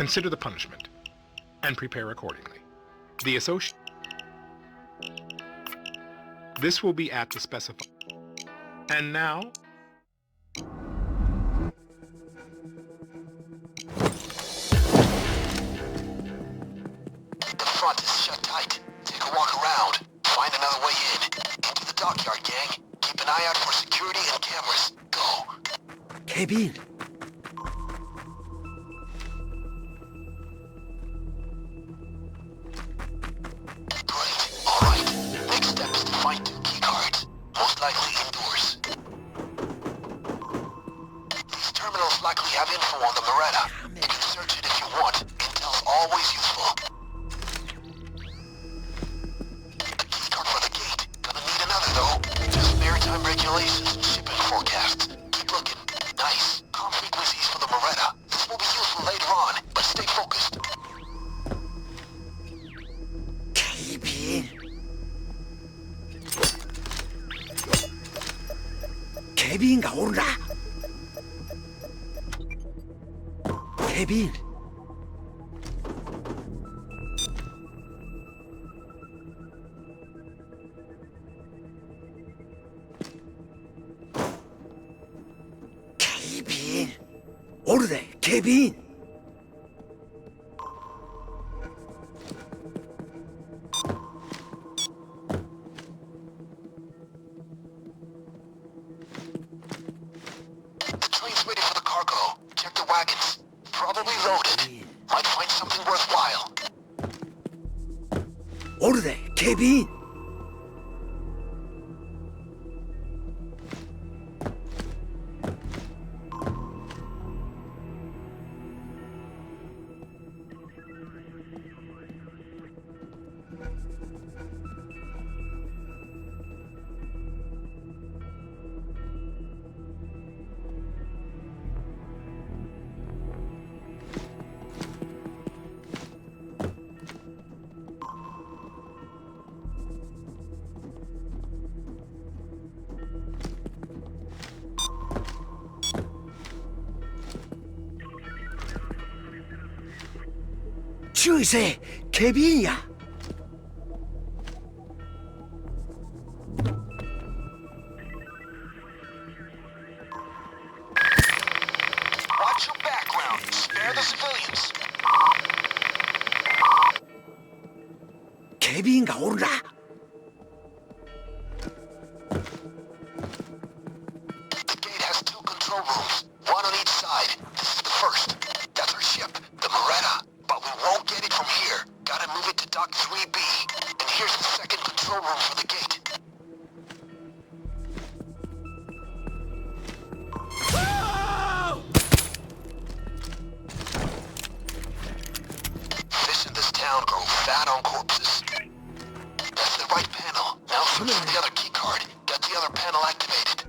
Consider the punishment, and prepare accordingly. The associate. This will be at the specified. And now, the front is shut tight. Take a walk around. Find another way in. Into the dockyard, gang. Keep an eye out for security and cameras. Go. 케빈, Great. Alright. Next step is to find 2 keycards. Most likely indoors. These terminals likely have info on the Moretta. You can search it if you want. Intel's always useful. A keycard for the gate. Gonna need another though. Just maritime regulations and shipping forecasts. Keep looking. Nice. Com frequencies for the Moretta. This will be useful later on, but stay focused. 케빈. 케빈가 오르라. 케빈. 케빈. 오르래, 케빈. The train's ready for the cargo. Check the wagons. Probably loaded. Might find something worthwhile. 오르래, 케빈. 주세, 케빈이야. Watch your background. Spare the civilians. 케빈가 오르라. The gate has 2 control rooms. One on each side. This is the first. That's our ship, the Moretta. But we won't get it from here. Gotta move it to Dock 3B. And here's the second control room for the gate. Fish in this town grow fat on corpses. That's the right panel. Now search for the other keycard. Get the other panel activated.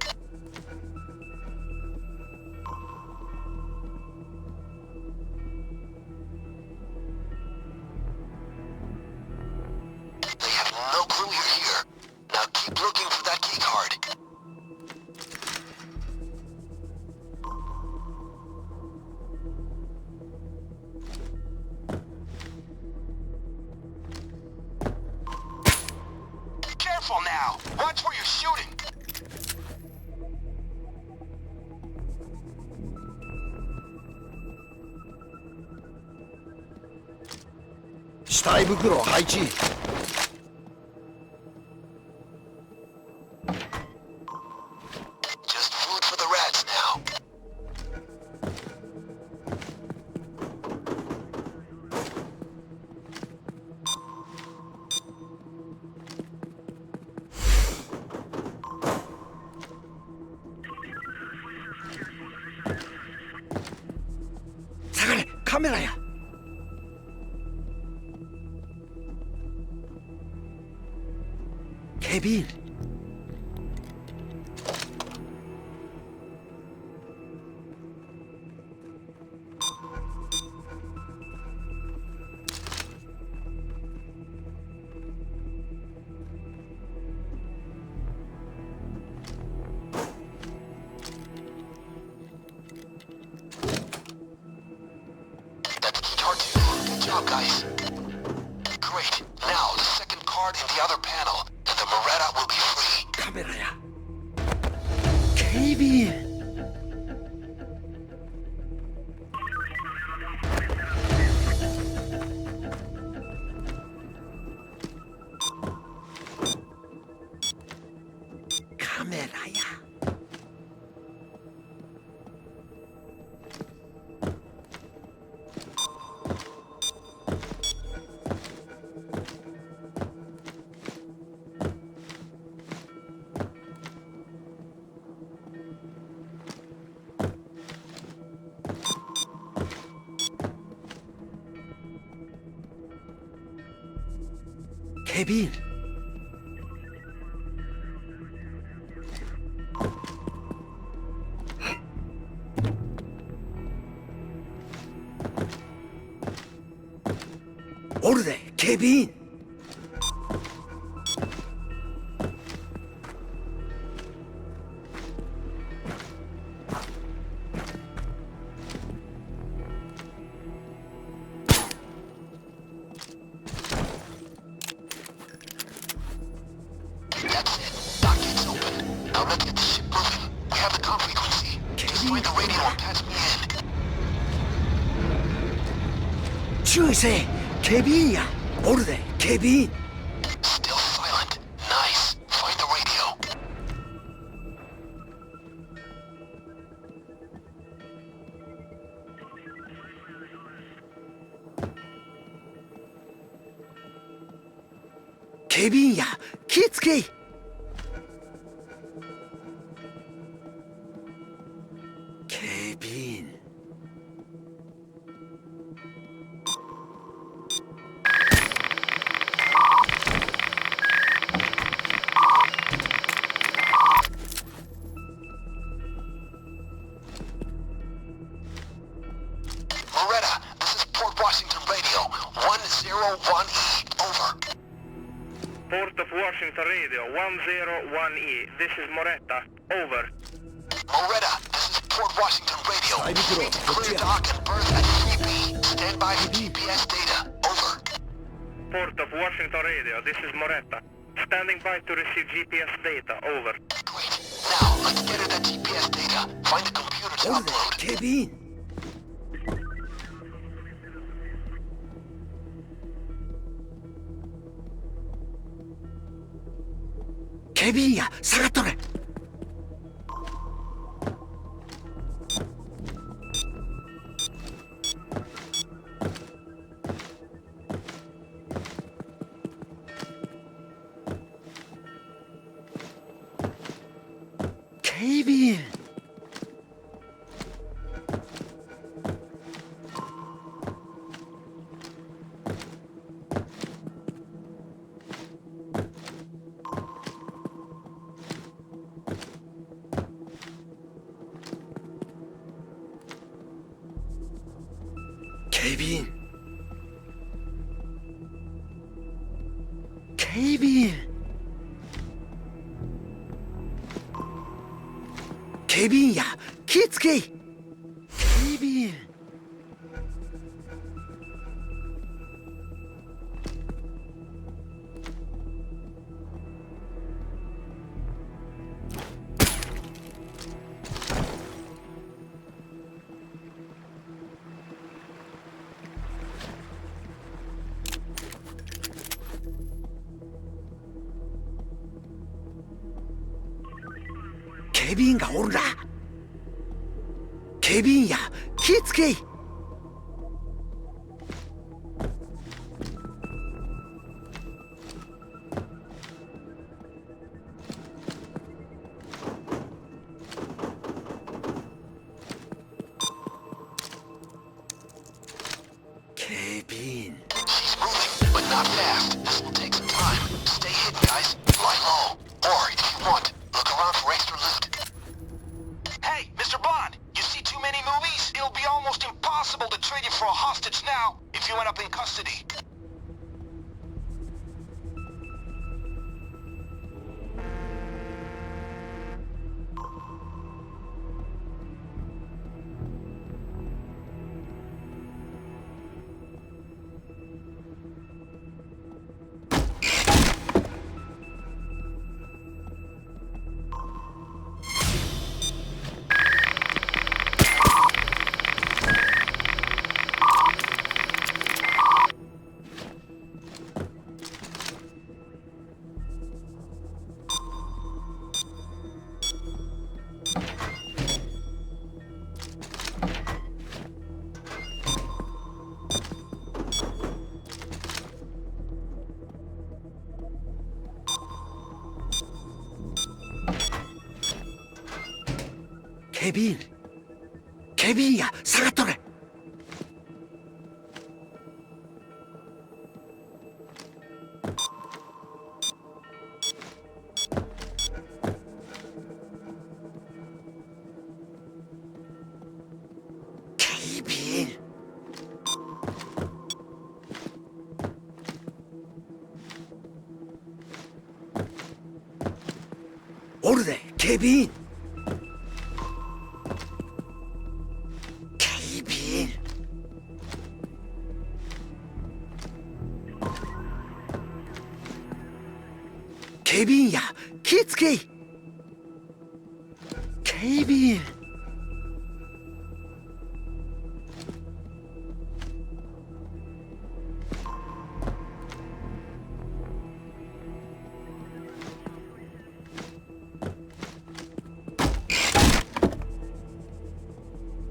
They have no clue you're here. Now keep looking for that keycard. Careful now. Watch where you're shooting.死体袋配置。 Just food for the rats now.下がれ、カメラや。ケビン。job, guys. Great. Now, the second card in the other panel, and the Beretta will be free. カメラや警備員カメラや警備員おるで警備員That's it. Dockyard's open. Now let's get the ship moving. We have the com frequency. Just find the radio and patch me in. 注意せえ警備員やおるで警備員 Still silent. Nice. Find the radio. 警備員や気ぃつけい警備員Loretta, this is Port Washington Radio. 101E. Over. Port of Washington Radio, 101E. This is Moretta. Over. Loretta, this is Port Washington Radio. Side You need to clear dock and berth at 3B. Stand by for GPS data. Over. Port of Washington Radio, this is Moretta. Standing by to receive GPS data. Over. Great. Now, let's get at that GPS data. Find the computer to おるで upload. 警備員警備員や下がっとれ警備員警備員警備員警備員や気ぃつけい警備員警備員がおるな警備員や気ぃつけい警備員 She's moving, but not fast. This will take some time. Stay hidden, guys. Lie low. Or, if you want, look around for extra loot. Hey, Mr. Bond, you see too many movies? It'll be almost impossible to trade you for a hostage now if you end up in custody. 警備員。警備員や、下がっとれ。警備員。おるで、警備員。警備員。警備員や、気ぃつけい。警備員。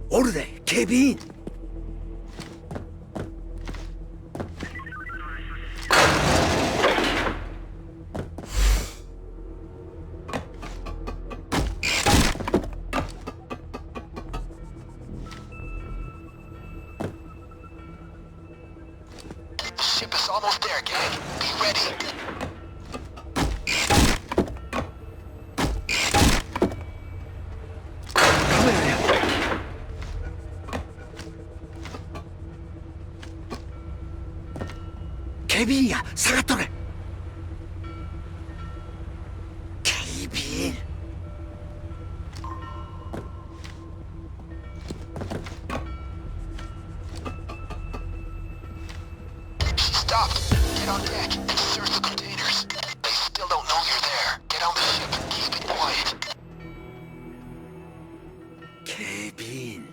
おるで、警備員。Ship is almost there, gang. Be ready.警備員や、下がっとれ。警備員。She stopped. Get on deck and search the containers. They still don't know you're there. Get on the ship and keep it quiet. 警備員。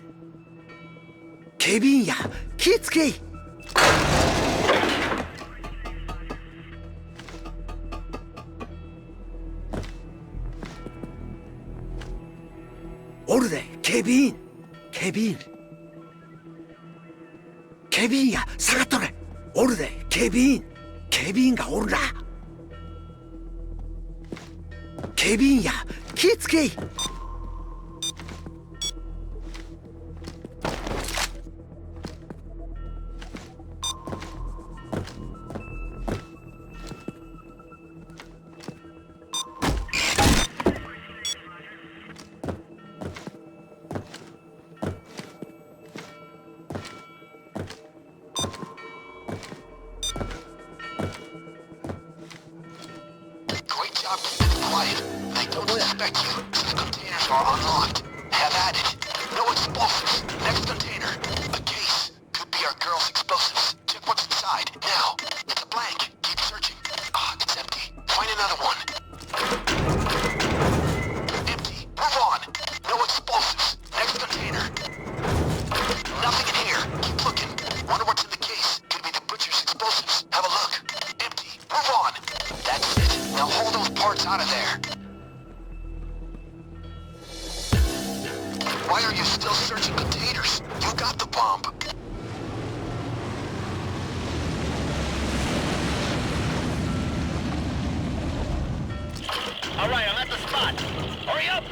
警備員や、気ぃつけい。おるで、警備員。警備員。警備員や、下がっとれ。おるで、警備員。警備員がおるな。警備員や、気ぃつけい。Great job keeping it quiet. They don't suspect you, so the containers are unlocked. Have at it. No explosives. Next container. A case. Could be our girl's explosives. Check what's inside. Now. It's a blank. Keep searching. Ah, it's empty. Find another one. Empty. Move on. No explosives. Next container. Nothing in here. Keep looking. Wonder what's in the case. Could be the butcher's explosives. Have a look. Empty. Move on. That's it. Now hold those parts out of there. Why are you still searching containers? You got the bomb. All right, I'm at the spot. Hurry up!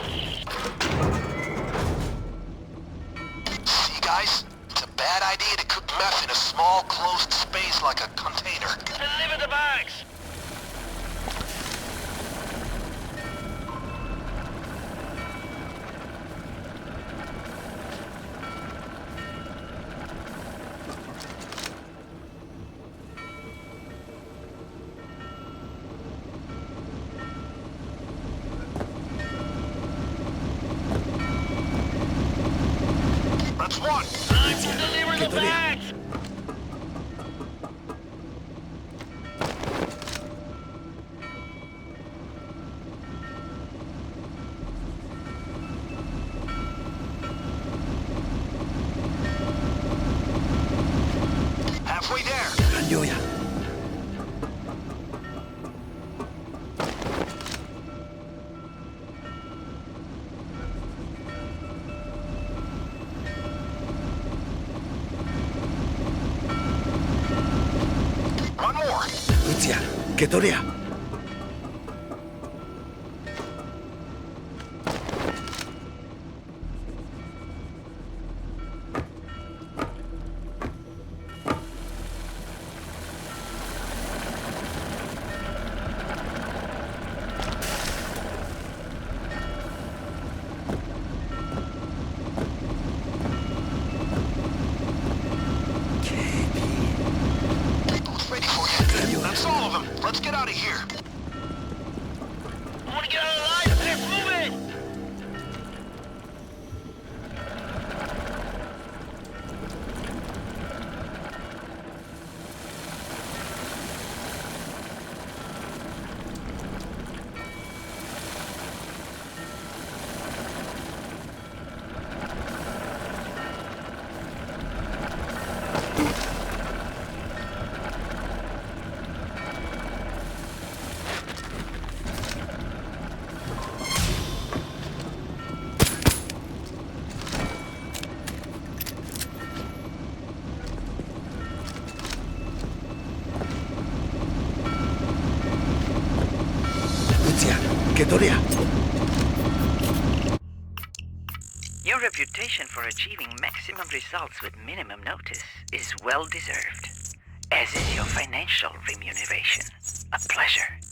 See, guys? It's a bad idea to cook meth in a small, closed space like a container. Deliver the bags! That's one. Time to deliver the bags! Halfway there. 完了や。One more. 撃つや、受け取れや。どれや Your reputation for achieving maximum results with minimum notice is well deserved, as is your financial remuneration. A pleasure.